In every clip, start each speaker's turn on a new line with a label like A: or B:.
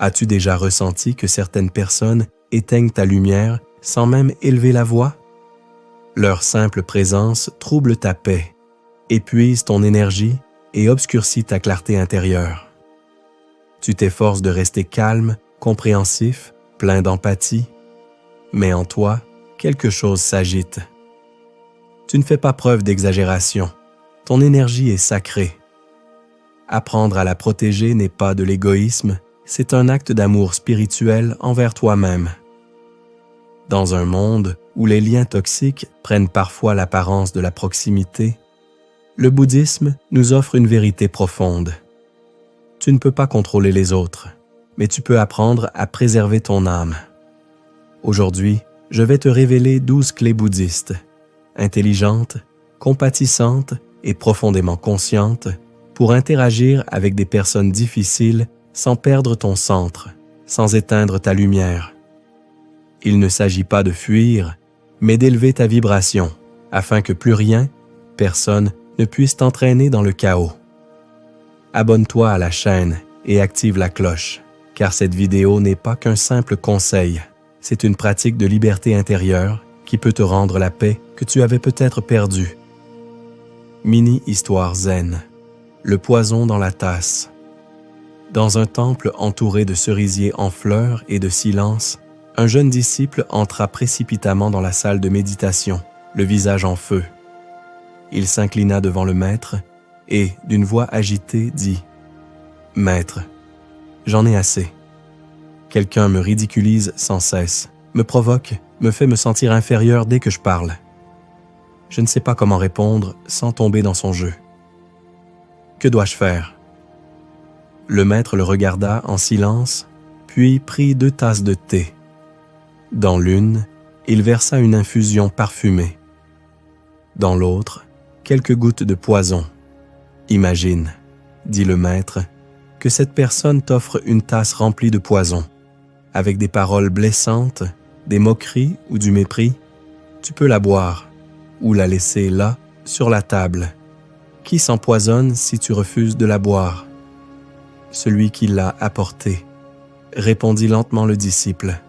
A: As-tu déjà ressenti que certaines personnes éteignent ta lumière sans même élever la voix? Leur simple présence trouble ta paix, épuise ton énergie et obscurcit ta clarté intérieure. Tu t'efforces de rester calme, compréhensif, plein d'empathie, mais en toi, quelque chose s'agite. Tu ne fais pas preuve d'exagération. Ton énergie est sacrée. Apprendre à la protéger n'est pas de l'égoïsme, c'est un acte d'amour spirituel envers toi-même. Dans un monde où les liens toxiques prennent parfois l'apparence de la proximité, le bouddhisme nous offre une vérité profonde. Tu ne peux pas contrôler les autres, mais tu peux apprendre à préserver ton âme. Aujourd'hui, je vais te révéler 12 clés bouddhistes, intelligentes, compatissantes et profondément conscientes pour interagir avec des personnes difficiles sans perdre ton centre, sans éteindre ta lumière. Il ne s'agit pas de fuir, mais d'élever ta vibration, afin que plus rien, personne, ne puisse t'entraîner dans le chaos. Abonne-toi à la chaîne et active la cloche, car cette vidéo n'est pas qu'un simple conseil, c'est une pratique de liberté intérieure qui peut te rendre la paix que tu avais peut-être perdue. Mini-histoire zen. Le poison dans la tasse. Dans un temple entouré de cerisiers en fleurs et de silence, un jeune disciple entra précipitamment dans la salle de méditation, le visage en feu. Il s'inclina devant le maître et, d'une voix agitée, dit « Maître, j'en ai assez. Quelqu'un me ridiculise sans cesse, me provoque, me fait me sentir inférieur dès que je parle. Je ne sais pas comment répondre sans tomber dans son jeu. Que dois-je faire ?» Le maître le regarda en silence, puis prit 2 tasses de thé. Dans l'une, il versa une infusion parfumée. Dans l'autre, quelques gouttes de poison. « Imagine, » dit le maître, « que cette personne t'offre une tasse remplie de poison. Avec des paroles blessantes, des moqueries ou du mépris, tu peux la boire ou la laisser là, sur la table. Qui s'empoisonne si tu refuses de la boire? Celui qui l'a apportée, répondit lentement le disciple.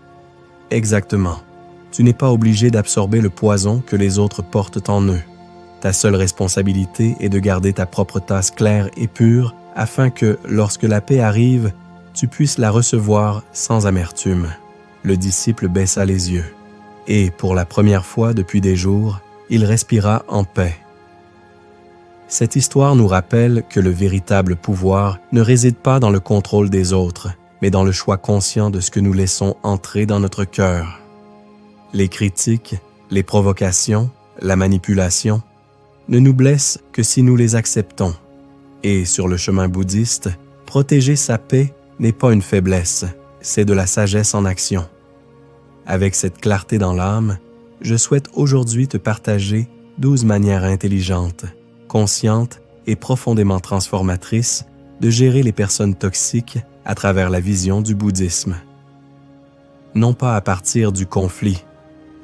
A: Exactement. Tu n'es pas obligé d'absorber le poison que les autres portent en eux. Ta seule responsabilité est de garder ta propre tasse claire et pure afin que, lorsque la paix arrive, tu puisses la recevoir sans amertume. Le disciple baissa les yeux et, pour la première fois depuis des jours, il respira en paix. Cette histoire nous rappelle que le véritable pouvoir ne réside pas dans le contrôle des autres, mais dans le choix conscient de ce que nous laissons entrer dans notre cœur. Les critiques, les provocations, la manipulation ne nous blessent que si nous les acceptons. Et sur le chemin bouddhiste, protéger sa paix n'est pas une faiblesse, c'est de la sagesse en action. Avec cette clarté dans l'âme, je souhaite aujourd'hui te partager 12 manières intelligentes, conscientes et profondément transformatrices de gérer les personnes toxiques à travers la vision du bouddhisme. Non pas à partir du conflit,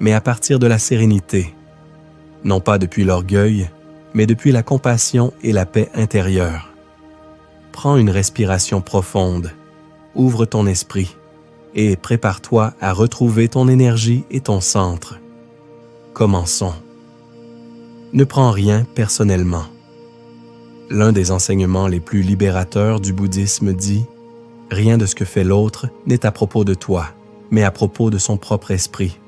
A: mais à partir de la sérénité. Non pas depuis l'orgueil, mais depuis la compassion et la paix intérieure. Prends une respiration profonde, ouvre ton esprit et prépare-toi à retrouver ton énergie et ton centre. Commençons. Ne prends rien personnellement. L'un des enseignements les plus libérateurs du bouddhisme dit « Rien de ce que fait l'autre n'est à propos de toi, mais à propos de son propre esprit. »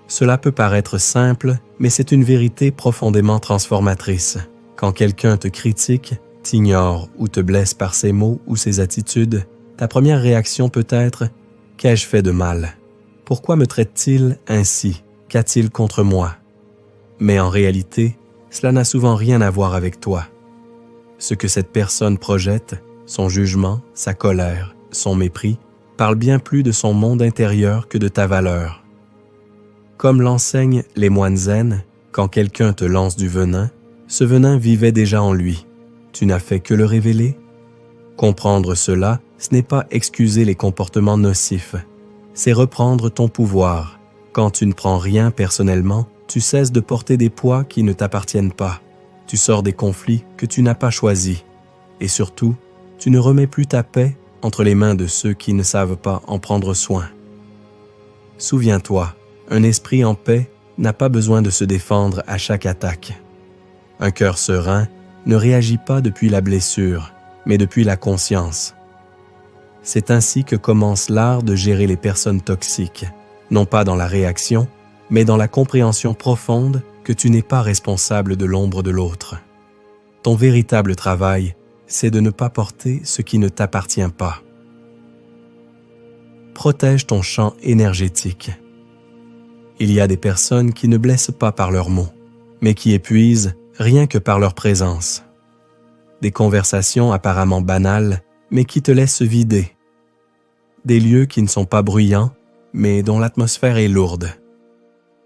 A: Cela peut paraître simple, mais c'est une vérité profondément transformatrice. Quand quelqu'un te critique, t'ignore ou te blesse par ses mots ou ses attitudes, ta première réaction peut être « Qu'ai-je fait de mal? Pourquoi me traite-t-il ainsi? Qu'a-t-il contre moi ?» Mais en réalité, cela n'a souvent rien à voir avec toi. Ce que cette personne projette, son jugement, sa colère, son mépris, parle bien plus de son monde intérieur que de ta valeur. Comme l'enseignent les moines zen, quand quelqu'un te lance du venin, ce venin vivait déjà en lui. Tu n'as fait que le révéler. Comprendre cela, ce n'est pas excuser les comportements nocifs, c'est reprendre ton pouvoir. Quand tu ne prends rien personnellement, tu cesses de porter des poids qui ne t'appartiennent pas. Tu sors des conflits que tu n'as pas choisis. Et surtout, tu ne remets plus ta paix, entre les mains de ceux qui ne savent pas en prendre soin. Souviens-toi, un esprit en paix n'a pas besoin de se défendre à chaque attaque. Un cœur serein ne réagit pas depuis la blessure, mais depuis la conscience. C'est ainsi que commence l'art de gérer les personnes toxiques, non pas dans la réaction, mais dans la compréhension profonde que tu n'es pas responsable de l'ombre de l'autre. Ton véritable travail, c'est de ne pas porter ce qui ne t'appartient pas. Protège ton champ énergétique. Il y a des personnes qui ne blessent pas par leurs mots, mais qui épuisent rien que par leur présence. Des conversations apparemment banales, mais qui te laissent vider. Des lieux qui ne sont pas bruyants, mais dont l'atmosphère est lourde.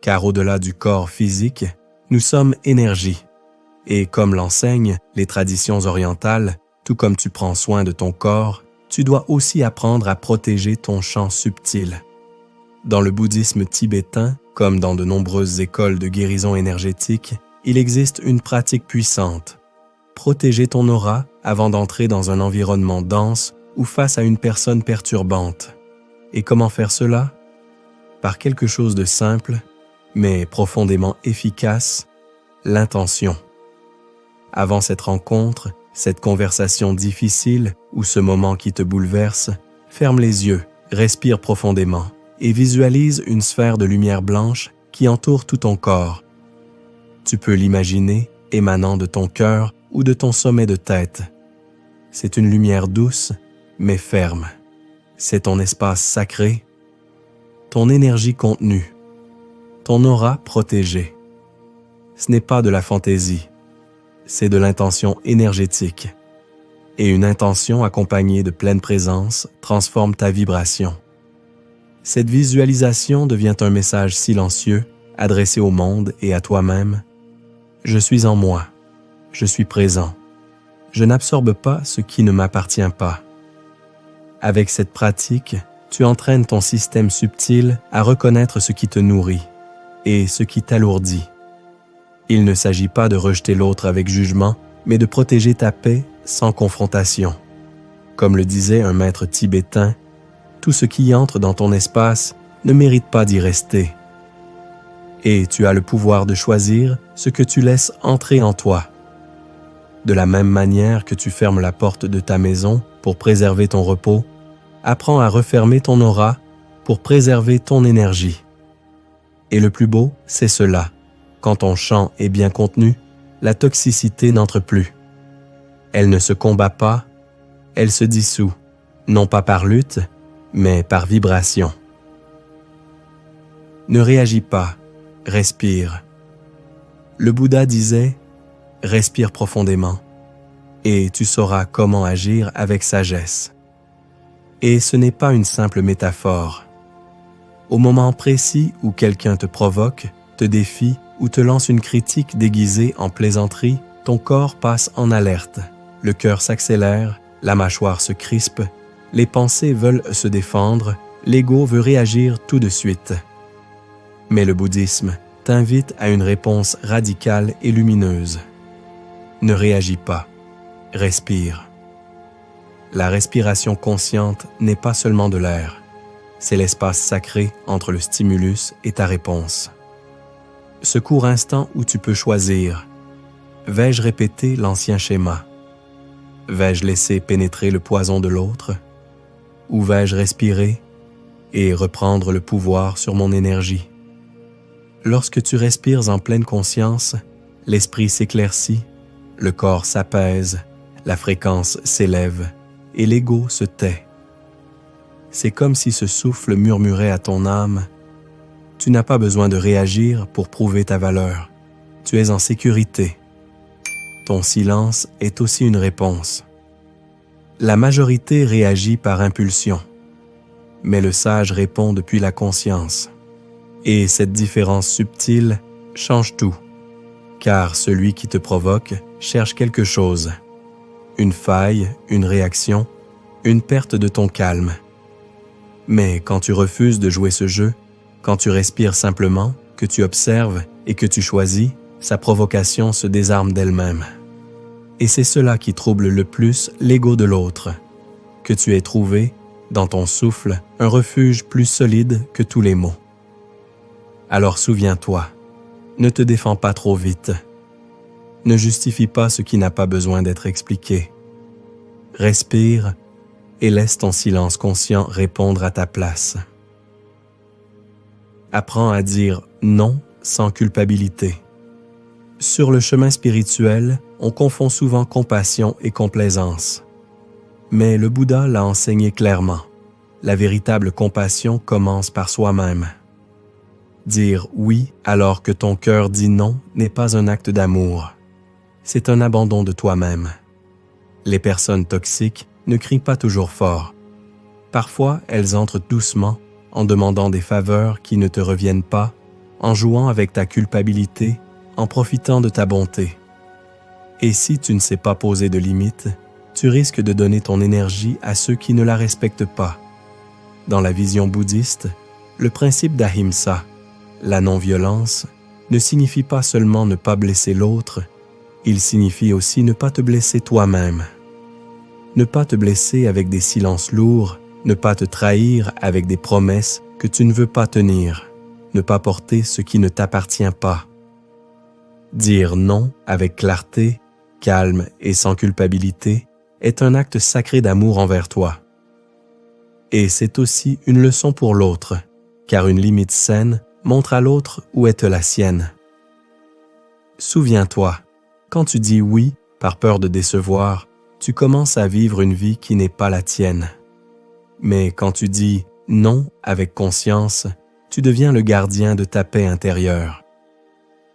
A: Car au-delà du corps physique, nous sommes énergie. Et comme l'enseignent les traditions orientales, tout comme tu prends soin de ton corps, tu dois aussi apprendre à protéger ton champ subtil. Dans le bouddhisme tibétain, comme dans de nombreuses écoles de guérison énergétique, il existe une pratique puissante. Protéger ton aura avant d'entrer dans un environnement dense ou face à une personne perturbante. Et comment faire cela? Par quelque chose de simple, mais profondément efficace, l'intention. Avant cette rencontre, cette conversation difficile ou ce moment qui te bouleverse, ferme les yeux, respire profondément et visualise une sphère de lumière blanche qui entoure tout ton corps. Tu peux l'imaginer émanant de ton cœur ou de ton sommet de tête. C'est une lumière douce, mais ferme. C'est ton espace sacré, ton énergie contenue, ton aura protégée. Ce n'est pas de la fantaisie, c'est de l'intention énergétique. Et une intention accompagnée de pleine présence transforme ta vibration. Cette visualisation devient un message silencieux adressé au monde et à toi-même. Je suis en moi, je suis présent. Je n'absorbe pas ce qui ne m'appartient pas. Avec cette pratique, tu entraînes ton système subtil à reconnaître ce qui te nourrit et ce qui t'alourdit. Il ne s'agit pas de rejeter l'autre avec jugement, mais de protéger ta paix sans confrontation. Comme le disait un maître tibétain, tout ce qui entre dans ton espace ne mérite pas d'y rester. Et tu as le pouvoir de choisir ce que tu laisses entrer en toi. De la même manière que tu fermes la porte de ta maison pour préserver ton repos, apprends à refermer ton aura pour préserver ton énergie. Et le plus beau, c'est cela. Quand ton champ est bien contenu, la toxicité n'entre plus. Elle ne se combat pas, elle se dissout, non pas par lutte, mais par vibration. Ne réagis pas, respire. Le Bouddha disait « Respire profondément, et tu sauras comment agir avec sagesse. » Et ce n'est pas une simple métaphore. Au moment précis où quelqu'un te provoque, te défie ou te lance une critique déguisée en plaisanterie, ton corps passe en alerte, le cœur s'accélère, la mâchoire se crispe, les pensées veulent se défendre, l'ego veut réagir tout de suite. Mais le bouddhisme t'invite à une réponse radicale et lumineuse. Ne réagis pas, respire. La respiration consciente n'est pas seulement de l'air, c'est l'espace sacré entre le stimulus et ta réponse. Ce court instant où tu peux choisir, vais-je répéter l'ancien schéma? Vais-je laisser pénétrer le poison de l'autre? Ou vais-je respirer et reprendre le pouvoir sur mon énergie? Lorsque tu respires en pleine conscience, l'esprit s'éclaircit, le corps s'apaise, la fréquence s'élève et l'ego se tait. C'est comme si ce souffle murmurait à ton âme: tu n'as pas besoin de réagir pour prouver ta valeur. Tu es en sécurité. Ton silence est aussi une réponse. La majorité réagit par impulsion, mais le sage répond depuis la conscience. Et cette différence subtile change tout, car celui qui te provoque cherche quelque chose. Une faille, une réaction, une perte de ton calme. Mais quand tu refuses de jouer ce jeu, quand tu respires simplement, que tu observes et que tu choisis, sa provocation se désarme d'elle-même. Et c'est cela qui trouble le plus l'ego de l'autre. que tu aies trouvé, dans ton souffle, un refuge plus solide que tous les mots. Alors souviens-toi, ne te défends pas trop vite. Ne justifie pas ce qui n'a pas besoin d'être expliqué. Respire et laisse ton silence conscient répondre à ta place. Apprends à dire non sans culpabilité. Sur le chemin spirituel, on confond souvent compassion et complaisance. Mais le Bouddha l'a enseigné clairement. La véritable compassion commence par soi-même. Dire oui alors que ton cœur dit non n'est pas un acte d'amour. C'est un abandon de toi-même. Les personnes toxiques ne crient pas toujours fort. Parfois, elles entrent doucement en demandant des faveurs qui ne te reviennent pas, en jouant avec ta culpabilité, en profitant de ta bonté. Et si tu ne sais pas poser de limites, tu risques de donner ton énergie à ceux qui ne la respectent pas. Dans la vision bouddhiste, le principe d'ahimsa, la non-violence, ne signifie pas seulement ne pas blesser l'autre, il signifie aussi ne pas te blesser toi-même. Ne pas te blesser avec des silences lourds, ne pas te trahir avec des promesses que tu ne veux pas tenir, ne pas porter ce qui ne t'appartient pas. Dire non avec clarté, calme et sans culpabilité est un acte sacré d'amour envers toi. Et c'est aussi une leçon pour l'autre, car une limite saine montre à l'autre où est la sienne. Souviens-toi, quand tu dis oui par peur de décevoir, tu commences à vivre une vie qui n'est pas la tienne. Mais quand tu dis non avec conscience, tu deviens le gardien de ta paix intérieure.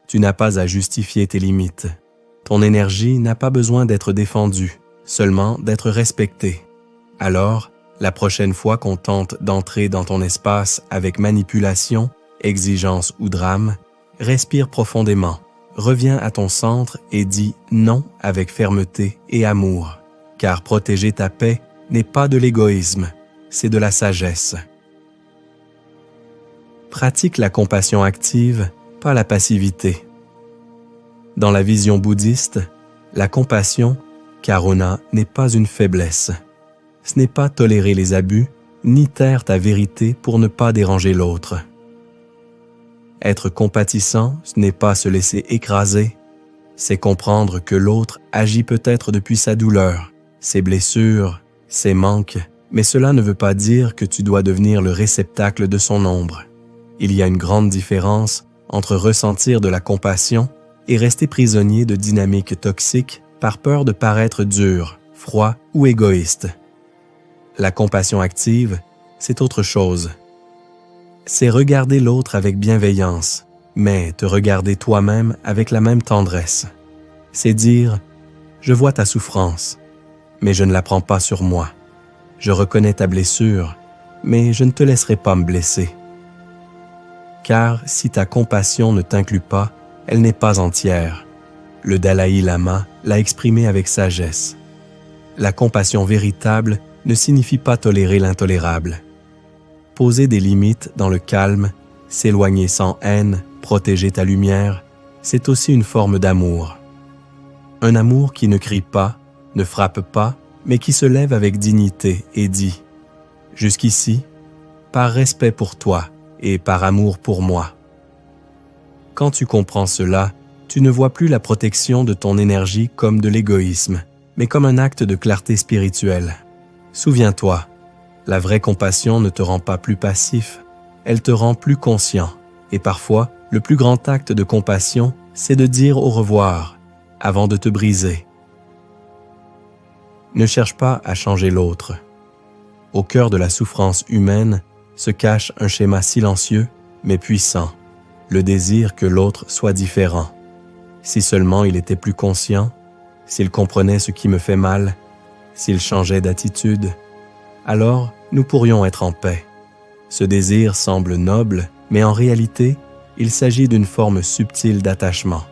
A: Tu n'as pas à justifier tes limites. Ton énergie n'a pas besoin d'être défendue, seulement d'être respectée. Alors, la prochaine fois qu'on tente d'entrer dans ton espace avec manipulation, exigence ou drame, respire profondément, reviens à ton centre et dis non avec fermeté et amour, car protéger ta paix n'est pas de l'égoïsme, c'est de la sagesse. Pratique la compassion active, pas la passivité. Dans la vision bouddhiste, la compassion, karuna, n'est pas une faiblesse. Ce n'est pas tolérer les abus, ni taire ta vérité pour ne pas déranger l'autre. Être compatissant, ce n'est pas se laisser écraser, c'est comprendre que l'autre agit peut-être depuis sa douleur, ses blessures, ses manques, mais cela ne veut pas dire que tu dois devenir le réceptacle de son ombre. Il y a une grande différence entre ressentir de la compassion et rester prisonnier de dynamiques toxiques par peur de paraître dur, froid ou égoïste. La compassion active, c'est autre chose. C'est regarder l'autre avec bienveillance, mais te regarder toi-même avec la même tendresse. C'est dire « Je vois ta souffrance, mais je ne la prends pas sur moi. Je reconnais ta blessure, mais je ne te laisserai pas me blesser. » Car si ta compassion ne t'inclut pas, elle n'est pas entière. Le Dalai Lama l'a exprimé avec sagesse. La compassion véritable ne signifie pas tolérer l'intolérable. Poser des limites dans le calme, s'éloigner sans haine, protéger ta lumière, c'est aussi une forme d'amour. Un amour qui ne crie pas, ne frappe pas, mais qui se lève avec dignité et dit « Jusqu'ici, par respect pour toi et par amour pour moi. » Quand tu comprends cela, tu ne vois plus la protection de ton énergie comme de l'égoïsme, mais comme un acte de clarté spirituelle. Souviens-toi, la vraie compassion ne te rend pas plus passif, elle te rend plus conscient. Et parfois, le plus grand acte de compassion, c'est de dire au revoir avant de te briser. Ne cherche pas à changer l'autre. Au cœur de la souffrance humaine se cache un schéma silencieux mais puissant, le désir que l'autre soit différent. Si seulement il était plus conscient, s'il comprenait ce qui me fait mal, s'il changeait d'attitude, alors nous pourrions être en paix. Ce désir semble noble, mais en réalité, il s'agit d'une forme subtile d'attachement.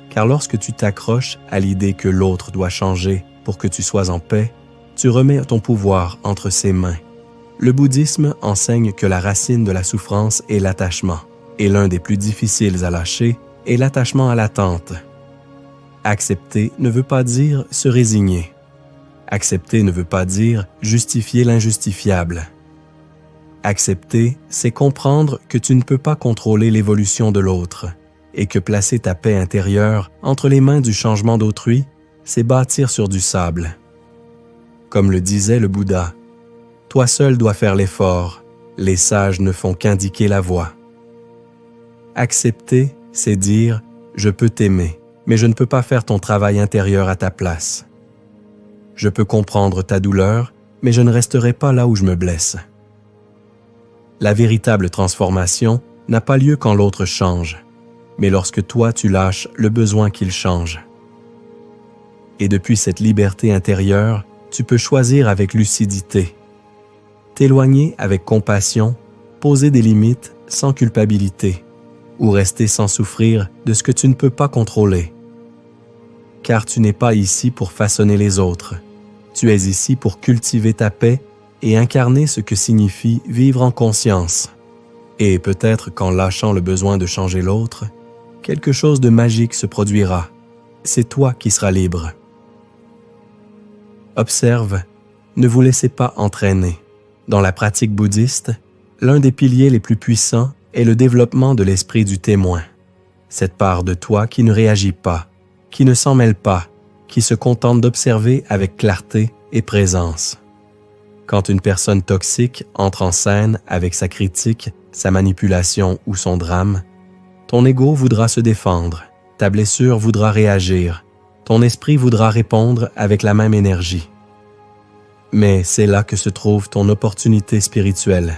A: Car lorsque tu t'accroches à l'idée que l'autre doit changer pour que tu sois en paix, tu remets ton pouvoir entre ses mains. Le bouddhisme enseigne que la racine de la souffrance est l'attachement, et l'un des plus difficiles à lâcher est l'attachement à l'attente. Accepter ne veut pas dire se résigner. Accepter ne veut pas dire justifier l'injustifiable. Accepter, c'est comprendre que tu ne peux pas contrôler l'évolution de l'autre et que placer ta paix intérieure entre les mains du changement d'autrui, c'est bâtir sur du sable. Comme le disait le Bouddha, « Toi seul dois faire l'effort, les sages ne font qu'indiquer la voie. » Accepter, c'est dire « Je peux t'aimer, mais je ne peux pas faire ton travail intérieur à ta place. Je peux comprendre ta douleur, mais je ne resterai pas là où je me blesse. » La véritable transformation n'a pas lieu quand l'autre change, mais lorsque toi tu lâches le besoin qu'il change. Et depuis cette liberté intérieure, tu peux choisir avec lucidité, t'éloigner avec compassion, poser des limites sans culpabilité, ou rester sans souffrir de ce que tu ne peux pas contrôler. Car tu n'es pas ici pour façonner les autres, tu es ici pour cultiver ta paix et incarner ce que signifie vivre en conscience. Et peut-être qu'en lâchant le besoin de changer l'autre, quelque chose de magique se produira. C'est toi qui seras libre. Observe, ne vous laissez pas entraîner. Dans la pratique bouddhiste, l'un des piliers les plus puissants est le développement de l'esprit du témoin. Cette part de toi qui ne réagit pas, qui ne s'en mêle pas, qui se contente d'observer avec clarté et présence. Quand une personne toxique entre en scène avec sa critique, sa manipulation ou son drame, ton ego voudra se défendre, ta blessure voudra réagir, ton esprit voudra répondre avec la même énergie. Mais c'est là que se trouve ton opportunité spirituelle.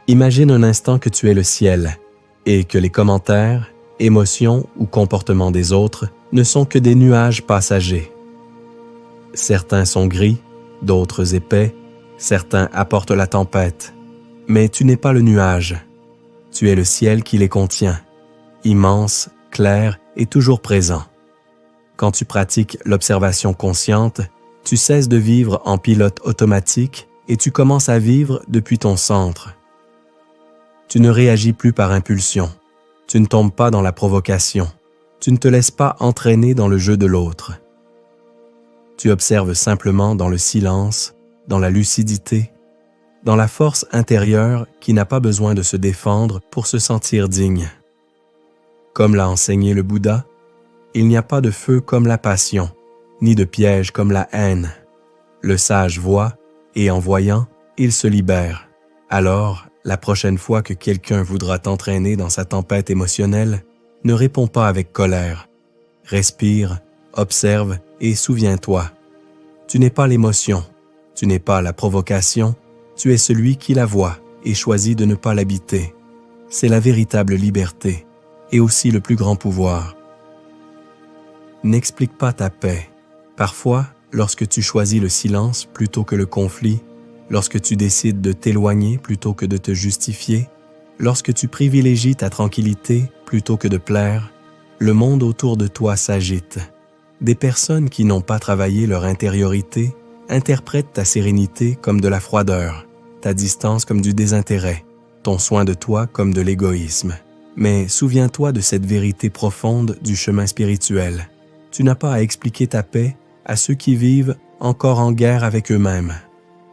A: Imagine un instant que tu es le ciel et que les commentaires, émotions ou comportements des autres ne sont que des nuages passagers. Certains sont gris, d'autres épais, certains apportent la tempête. Mais tu n'es pas le nuage, tu es le ciel qui les contient, immense, clair et toujours présent. Quand tu pratiques l'observation consciente, tu cesses de vivre en pilote automatique et tu commences à vivre depuis ton centre. Tu ne réagis plus par impulsion, tu ne tombes pas dans la provocation, tu ne te laisses pas entraîner dans le jeu de l'autre. Tu observes simplement dans le silence, dans la lucidité, dans la force intérieure qui n'a pas besoin de se défendre pour se sentir digne. Comme l'a enseigné le Bouddha, il n'y a pas de feu comme la passion, ni de piège comme la haine. Le sage voit, et en voyant, il se libère. Alors, la prochaine fois que quelqu'un voudra t'entraîner dans sa tempête émotionnelle, ne réponds pas avec colère. Respire, observe et souviens-toi. Tu n'es pas l'émotion, tu n'es pas la provocation, tu es celui qui la voit et choisit de ne pas l'habiter. C'est la véritable liberté et aussi le plus grand pouvoir. N'explique pas ta paix. Parfois, lorsque tu choisis le silence plutôt que le conflit, lorsque tu décides de t'éloigner plutôt que de te justifier, lorsque tu privilégies ta tranquillité plutôt que de plaire, le monde autour de toi s'agite. Des personnes qui n'ont pas travaillé leur intériorité interprètent ta sérénité comme de la froideur, ta distance comme du désintérêt, ton soin de toi comme de l'égoïsme. Mais souviens-toi de cette vérité profonde du chemin spirituel. Tu n'as pas à expliquer ta paix à ceux qui vivent encore en guerre avec eux-mêmes.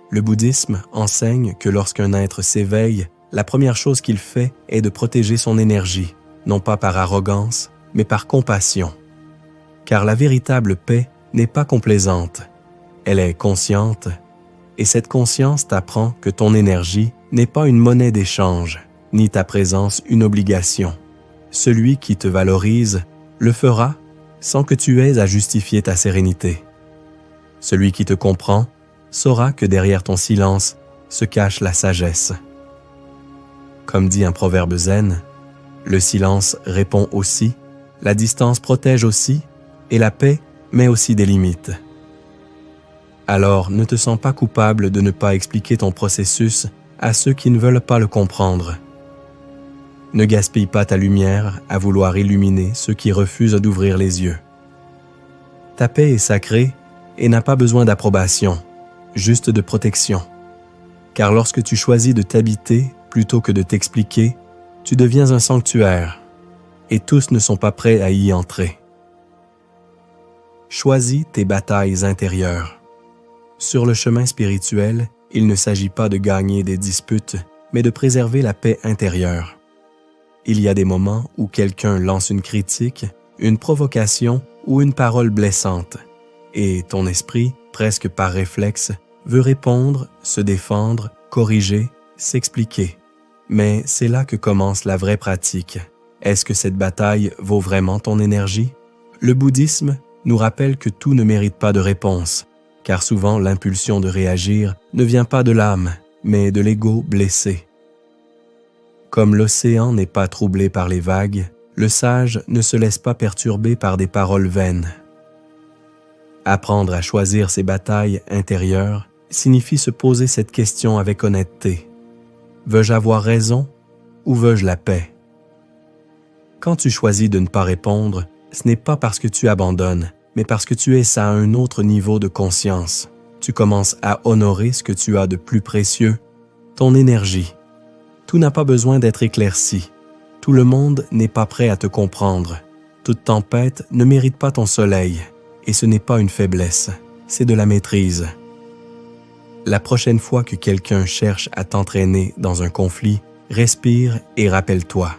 A: Le bouddhisme enseigne que lorsqu'un être s'éveille, la première chose qu'il fait est de protéger son énergie, non pas par arrogance, mais par compassion. Car la véritable paix n'est pas complaisante, elle est consciente, et cette conscience t'apprend que ton énergie n'est pas une monnaie d'échange, ni ta présence une obligation. Celui qui te valorise le fera sans que tu aies à justifier ta sérénité. Celui qui te comprend saura que derrière ton silence se cache la sagesse. Comme dit un proverbe zen, le silence répond aussi, la distance protège aussi, et la paix met aussi des limites. Alors ne te sens pas coupable de ne pas expliquer ton processus à ceux qui ne veulent pas le comprendre. Ne gaspille pas ta lumière à vouloir illuminer ceux qui refusent d'ouvrir les yeux. Ta paix est sacrée et n'a pas besoin d'approbation, juste de protection. Car lorsque tu choisis de t'habiter plutôt que de t'expliquer, tu deviens un sanctuaire, et tous ne sont pas prêts à y entrer. Choisis tes batailles intérieures. Sur le chemin spirituel, il ne s'agit pas de gagner des disputes, mais de préserver la paix intérieure. Il y a des moments où quelqu'un lance une critique, une provocation ou une parole blessante, et ton esprit, presque par réflexe, veut répondre, se défendre, corriger, s'expliquer. Mais c'est là que commence la vraie pratique. Est-ce que cette bataille vaut vraiment ton énergie? Le bouddhisme nous rappelle que tout ne mérite pas de réponse, car souvent l'impulsion de réagir ne vient pas de l'âme, mais de l'ego blessé. Comme l'océan n'est pas troublé par les vagues, le sage ne se laisse pas perturber par des paroles vaines. Apprendre à choisir ses batailles intérieures signifie se poser cette question avec honnêteté. Veux-je avoir raison ou veux-je la paix? Quand tu choisis de ne pas répondre, ce n'est pas parce que tu abandonnes, mais parce que tu es à un autre niveau de conscience. Tu commences à honorer ce que tu as de plus précieux, ton énergie. Tout n'a pas besoin d'être éclairci. Tout le monde n'est pas prêt à te comprendre. Toute tempête ne mérite pas ton soleil. Et ce n'est pas une faiblesse, c'est de la maîtrise. La prochaine fois que quelqu'un cherche à t'entraîner dans un conflit, respire et rappelle-toi.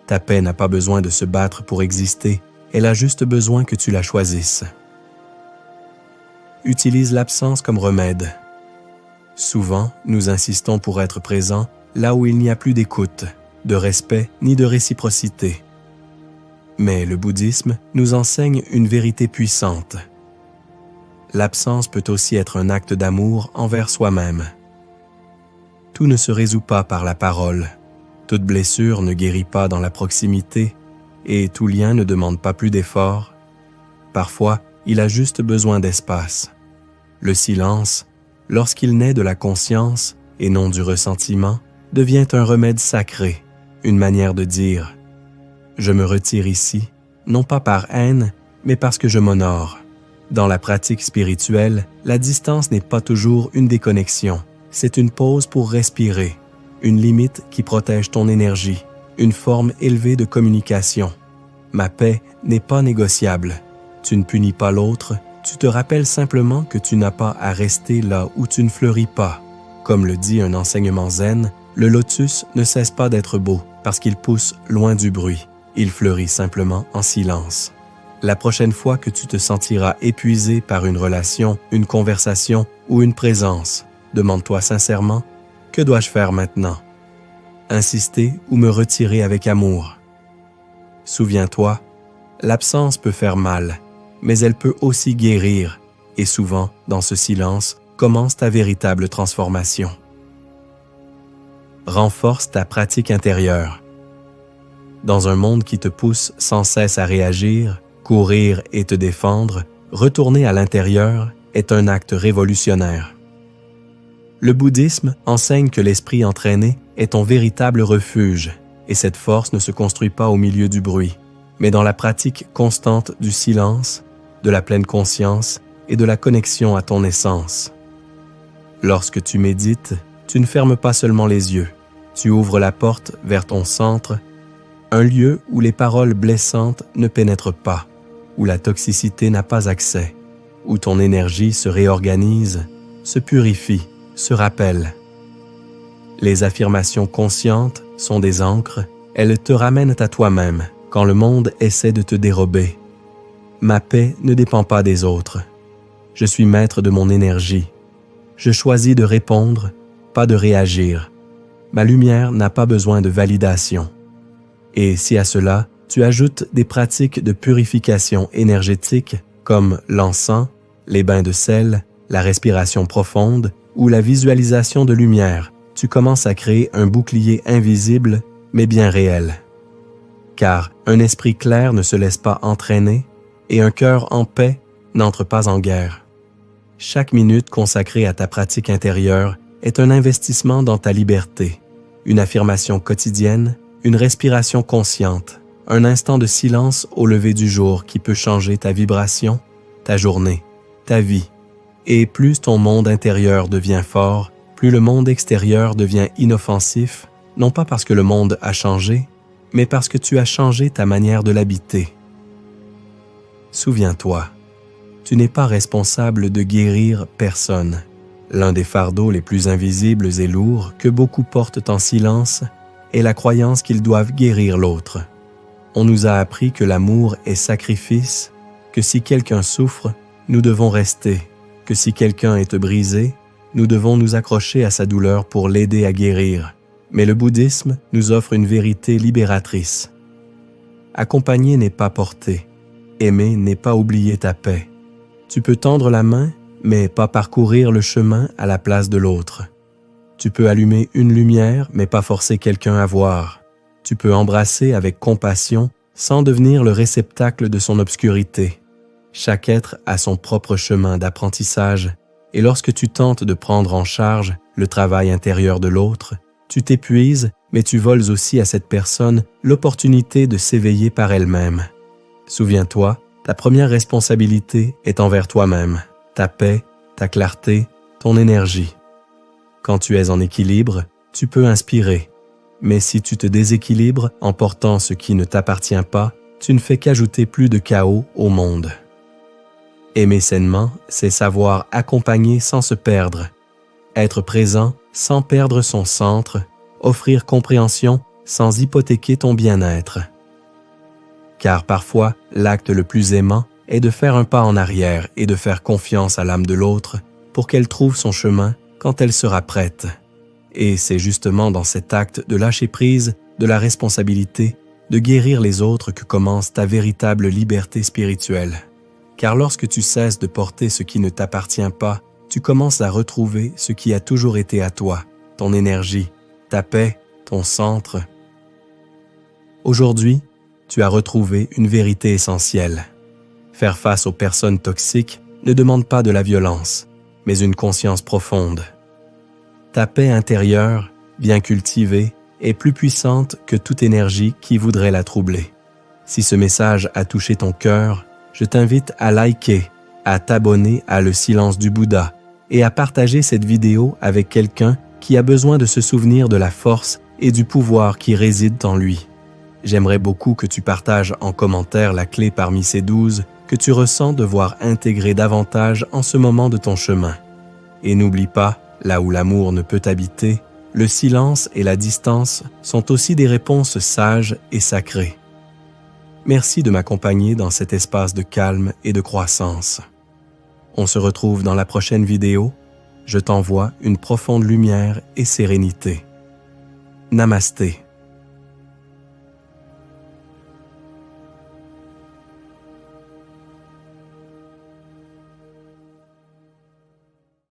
A: Ta paix n'a pas besoin de se battre pour exister, elle a juste besoin que tu la choisisses. Utilise l'absence comme remède. Souvent, nous insistons pour être présents là où il n'y a plus d'écoute, de respect ni de réciprocité. Mais le bouddhisme nous enseigne une vérité puissante. L'absence peut aussi être un acte d'amour envers soi-même. Tout ne se résout pas par la parole. Toute blessure ne guérit pas dans la proximité et tout lien ne demande pas plus d'efforts. Parfois, il a juste besoin d'espace. Le silence, lorsqu'il naît de la conscience et non du ressentiment, devient un remède sacré, une manière de dire « Je me retire ici, non pas par haine, mais parce que je m'honore ». Dans la pratique spirituelle, la distance n'est pas toujours une déconnexion. C'est une pause pour respirer, une limite qui protège ton énergie, une forme élevée de communication. Ma paix n'est pas négociable. Tu ne punis pas l'autre, tu te rappelles simplement que tu n'as pas à rester là où tu ne fleuris pas. Comme le dit un enseignement zen, le lotus ne cesse pas d'être beau parce qu'il pousse loin du bruit. Il fleurit simplement en silence. La prochaine fois que tu te sentiras épuisé par une relation, une conversation ou une présence, demande-toi sincèrement « Que dois-je faire maintenant ?» Insister ou me retirer avec amour. Souviens-toi, l'absence peut faire mal, mais elle peut aussi guérir, et souvent, dans ce silence, commence ta véritable transformation. Renforce ta pratique intérieure. Dans un monde qui te pousse sans cesse à réagir, courir et te défendre, retourner à l'intérieur est un acte révolutionnaire. Le bouddhisme enseigne que l'esprit entraîné est ton véritable refuge, et cette force ne se construit pas au milieu du bruit, mais dans la pratique constante du silence, de la pleine conscience et de la connexion à ton essence. Lorsque tu médites, tu ne fermes pas seulement les yeux, tu ouvres la porte vers ton centre, un lieu où les paroles blessantes ne pénètrent pas, où la toxicité n'a pas accès, où ton énergie se réorganise, se purifie, se rappelle. Les affirmations conscientes sont des ancres, elles te ramènent à toi-même quand le monde essaie de te dérober. Ma paix ne dépend pas des autres. Je suis maître de mon énergie. Je choisis de répondre, pas de réagir. Ma lumière n'a pas besoin de validation. Et si à cela, tu ajoutes des pratiques de purification énergétique comme l'encens, les bains de sel, la respiration profonde ou la visualisation de lumière, tu commences à créer un bouclier invisible mais bien réel. Car un esprit clair ne se laisse pas entraîner et un cœur en paix n'entre pas en guerre. Chaque minute consacrée à ta pratique intérieure est un investissement dans ta liberté, une affirmation quotidienne, une respiration consciente, un instant de silence au lever du jour qui peut changer ta vibration, ta journée, ta vie. Et plus ton monde intérieur devient fort, plus le monde extérieur devient inoffensif, non pas parce que le monde a changé, mais parce que tu as changé ta manière de l'habiter. Souviens-toi, tu n'es pas responsable de guérir personne. L'un des fardeaux les plus invisibles et lourds que beaucoup portent en silence est la croyance qu'ils doivent guérir l'autre. On nous a appris que l'amour est sacrifice, que si quelqu'un souffre, nous devons rester, que si quelqu'un est brisé, nous devons nous accrocher à sa douleur pour l'aider à guérir. Mais le bouddhisme nous offre une vérité libératrice. Accompagner n'est pas porter. Aimer n'est pas oublier ta paix. Tu peux tendre la main, mais pas parcourir le chemin à la place de l'autre. Tu peux allumer une lumière, mais pas forcer quelqu'un à voir. Tu peux embrasser avec compassion sans devenir le réceptacle de son obscurité. Chaque être a son propre chemin d'apprentissage, et lorsque tu tentes de prendre en charge le travail intérieur de l'autre, tu t'épuises, mais tu voles aussi à cette personne l'opportunité de s'éveiller par elle-même. Souviens-toi, ta première responsabilité est envers toi-même, ta paix, ta clarté, ton énergie. Quand tu es en équilibre, tu peux inspirer. Mais si tu te déséquilibres en portant ce qui ne t'appartient pas, tu ne fais qu'ajouter plus de chaos au monde. Aimer sainement, c'est savoir accompagner sans se perdre, être présent sans perdre son centre, offrir compréhension sans hypothéquer ton bien-être. Car parfois, l'acte le plus aimant est de faire un pas en arrière et de faire confiance à l'âme de l'autre pour qu'elle trouve son chemin quand elle sera prête. Et c'est justement dans cet acte de lâcher prise, de la responsabilité, de guérir les autres que commence ta véritable liberté spirituelle. Car lorsque tu cesses de porter ce qui ne t'appartient pas, tu commences à retrouver ce qui a toujours été à toi, ton énergie, ta paix, ton centre. Aujourd'hui, tu as retrouvé une vérité essentielle. Faire face aux personnes toxiques ne demande pas de la violence, mais une conscience profonde. Ta paix intérieure, bien cultivée, est plus puissante que toute énergie qui voudrait la troubler. Si ce message a touché ton cœur, je t'invite à liker, à t'abonner à Le Silence du Bouddha et à partager cette vidéo avec quelqu'un qui a besoin de se souvenir de la force et du pouvoir qui résident en lui. J'aimerais beaucoup que tu partages en commentaire la clé parmi ces 12 que tu ressens devoir intégrer davantage en ce moment de ton chemin. Et n'oublie pas, là où l'amour ne peut habiter, le silence et la distance sont aussi des réponses sages et sacrées. Merci de m'accompagner dans cet espace de calme et de croissance. On se retrouve dans la prochaine vidéo. Je t'envoie une profonde lumière et sérénité. Namasté.